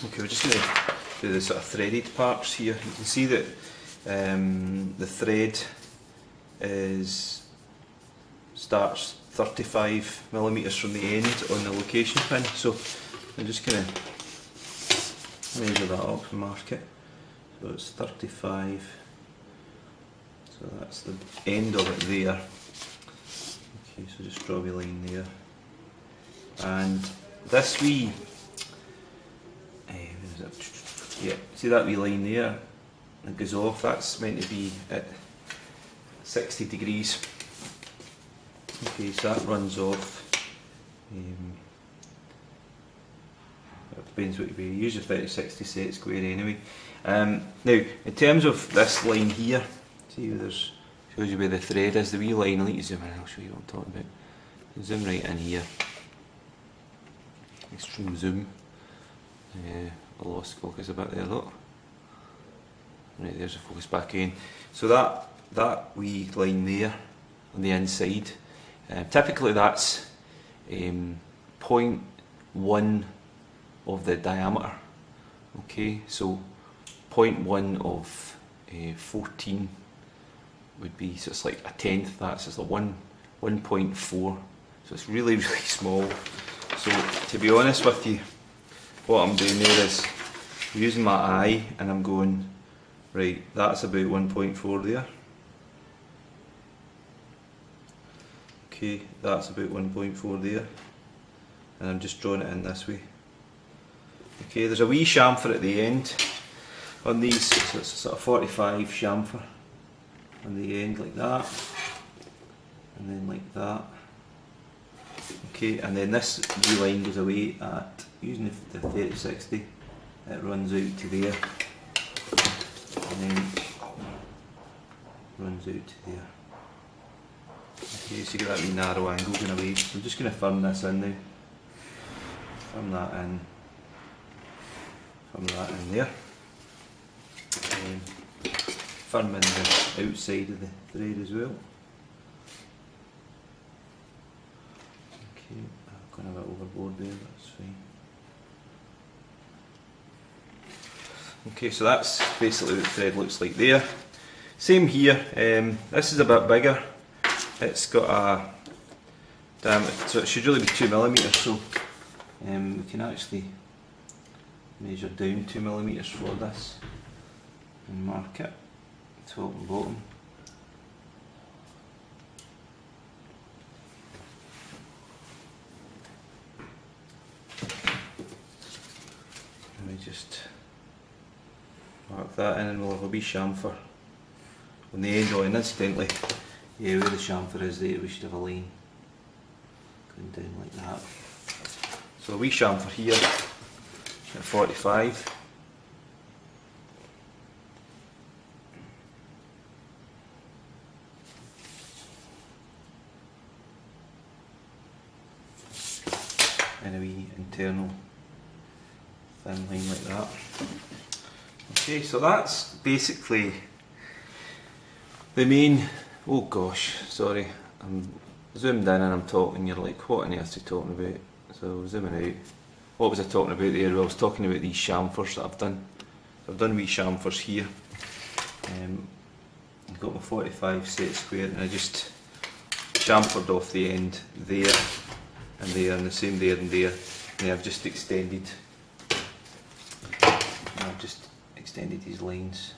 Okay, we're just going to do the sort of threaded parts here. You can see that the thread starts 35mm from the end on the location pin. So I'm just going to measure that up and mark it. So it's 35. So that's the end of it there. Okay, so just draw a line there. And this wee, yeah, see that wee line there that goes off, that's meant to be at 60 degrees. Okay, so that runs off, it depends what you use, usually 60 set square anyway. Now, in terms of this line here, see there's, shows you where the thread is, the wee line, I'll let you zoom in, I'll show you what I'm talking about. Zoom right in here, extreme zoom. I lost focus a bit there, look. Right, there's the focus back in. So that wee line there on the inside, typically that's 0.1 of the diameter. Okay, so 0.1 of 14 would be, so it's like a tenth, that's just a 1.4, so it's really small. So to be honest with you, what I'm doing there is I'm using my eye and I'm going, right, that's about 1.4 there. Okay, that's about 1.4 there. And I'm just drawing it in this way. Okay, there's a wee chamfer at the end on these, so it's a sort of 45 chamfer on the end like that. And then like that. Okay, and then this wee line goes away at, using the 3060, it runs out to there, and then runs out to there. Okay, so you get that wee narrow angle going away. So I'm just going to firm this in now. Firm that in. Firm that in there. And firm in the outside of the thread as well. Okay, I've gone a bit overboard there, that's fine. Okay, so that's basically what the thread looks like there. Same here, this is a bit bigger. It's got a diameter, so it should really be 2mm, so we can actually measure down 2mm for this and mark it, top and bottom. Let me just mark that in and we'll have a wee chamfer on the end. And incidentally, yeah, where the chamfer is there, we should have a line going down like that. So a wee chamfer here at 45. And a wee internal thin line like that. Okay, so that's basically the main. Oh gosh, sorry, I'm zoomed in and I'm talking, you're like, what on earth is he talking about? So zooming out, what was I talking about there? Well, I was talking about these chamfers that I've done. I've done wee chamfers here. I've got my 45 set square and I just chamfered off the end there and there and the same there and there. And then I've just extended these lines.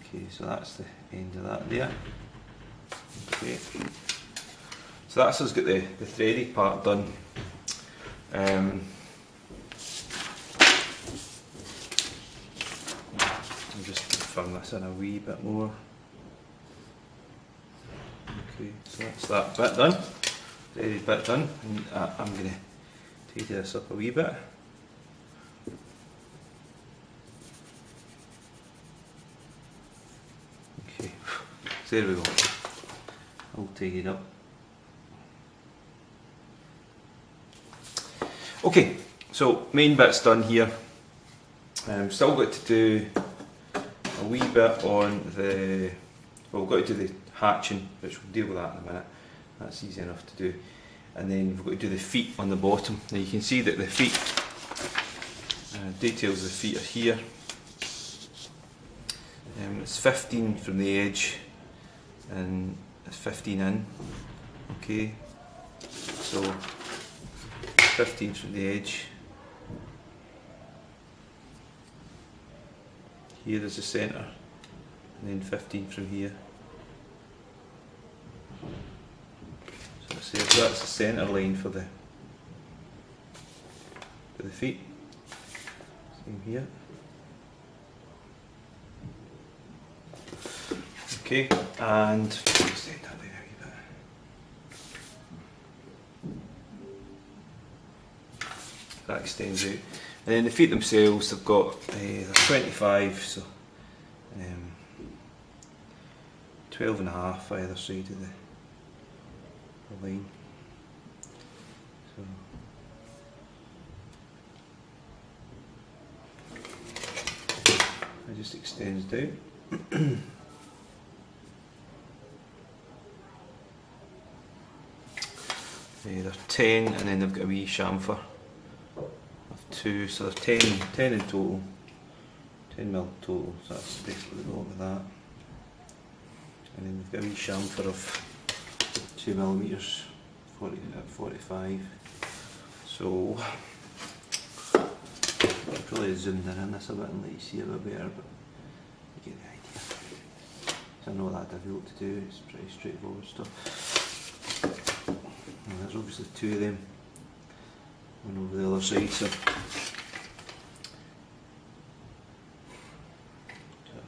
Okay, so that's the end of that there. Okay, so that's us got the threaded part done. I'll just firm this in a wee bit more. Okay, so that's that bit done, threaded bit done, and I'm going to tidy this up a wee bit. Okay, so there we go, all tidied up. Okay, so main bit's done here. Still got to do a wee bit on the, well, we've got to do the hatching, which we'll deal with that in a minute. That's easy enough to do. And then we've got to do the feet on the bottom. Now you can see that the feet Details of the feet are here. It's 15 from the edge and it's 15 in. Okay, so 15 from the edge. Here is the centre, and then 15 from here. So that's the centre line for the feet. Same here. Okay, and extend that way a wee bit. That extends out. And then the feet themselves, they've got they're 25, so 12.5 either side of the line. So it just extends down. They're 10, and then they've got a wee chamfer of 2, so they're 10 in total, 10mm total, so that's basically the lot of that. And then they've got a wee chamfer of 2mm, 45. So I've probably zoomed in this a bit and let you see a bit better, but you get the idea. It's not that difficult to do, it's pretty straightforward stuff. And there's obviously 2 of them, one over the other side, so that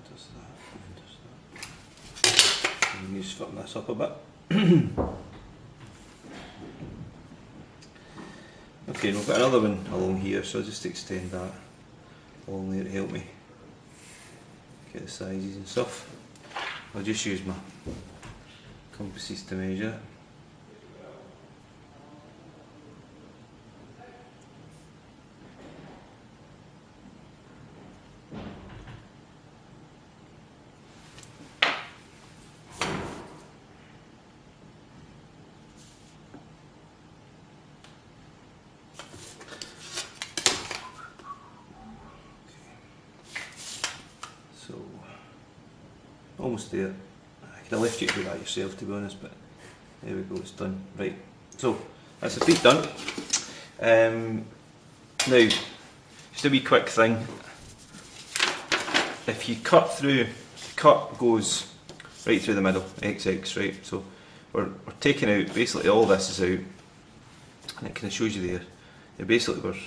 does that, and does that. And just firm this up a bit. Okay, and we've got another one along here, so I'll just extend that along there to help me get the sizes and stuff. I'll just use my compasses to measure it. So, almost there. I could have left you to do that yourself, to be honest, but there we go, it's done. Right, so that's the feet done. Now, just a wee quick thing. If you cut through, the cut goes right through the middle, XX, right? So we're taking out, basically all this is out, and it kind of shows you there. Yeah, basically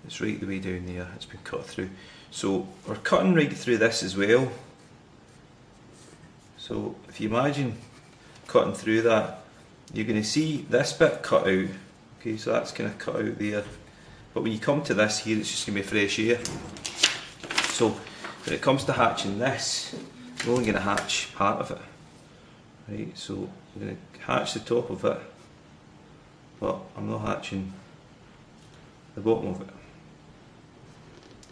it's right the way down there, it's been cut through. So we're cutting right through this as well. So if you imagine cutting through that, you're going to see this bit cut out. Okay, so that's kind of cut out there. But when you come to this here, it's just going to be fresh air. So when it comes to hatching this, we're only going to hatch part of it. Right, so I'm going to hatch the top of it, but I'm not hatching the bottom of it.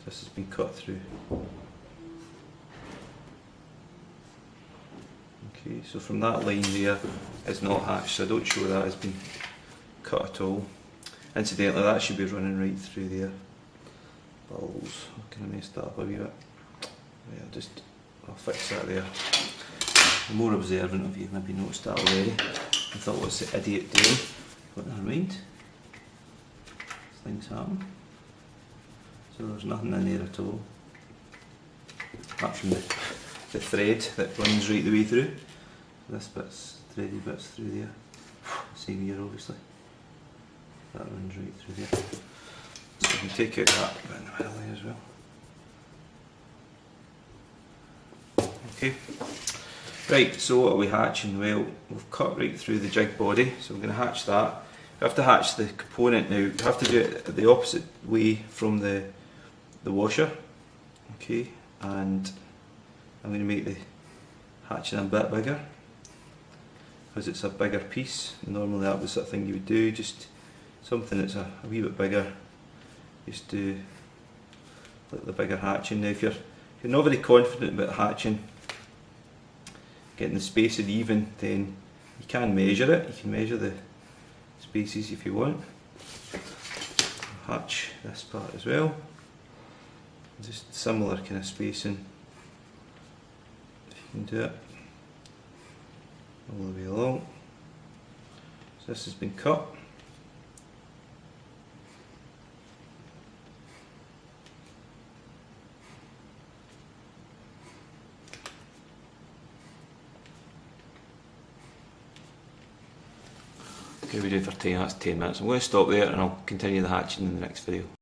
This has been cut through. Okay, so from that line there is not hatched, so I don't show that has been cut at all. Incidentally, that should be running right through there. Balls, I kind of messed that up a wee bit. Yeah, I'll fix that there. The more observant of you maybe noticed that already. I thought, what's the idiot doing? But never mind. Things happen. So there's nothing in there at all. Apart from the thread that runs right the way through. So this bit's, thready bit's through there. Same here obviously. That runs right through there. So you can take out that bit in the middle there as well. Okay. Right, so what are we hatching? Well, we've cut right through the jig body, so we're going to hatch that. We have to hatch the component now. We have to do it the opposite way from the washer. Okay, and I'm going to make the hatching a bit bigger because it's a bigger piece. Normally that was the thing you would do, just something that's a wee bit bigger. Just do like the bigger hatching. Now if you're not very confident about hatching, getting the spacing even, then you can measure it. You can measure the spaces if you want. Hatch this part as well. Just similar kind of spacing, if you can do it all the way along. So this has been cut. Okay, we do it for 10, that's 10 minutes. I'm going to stop there and I'll continue the hatching in the next video.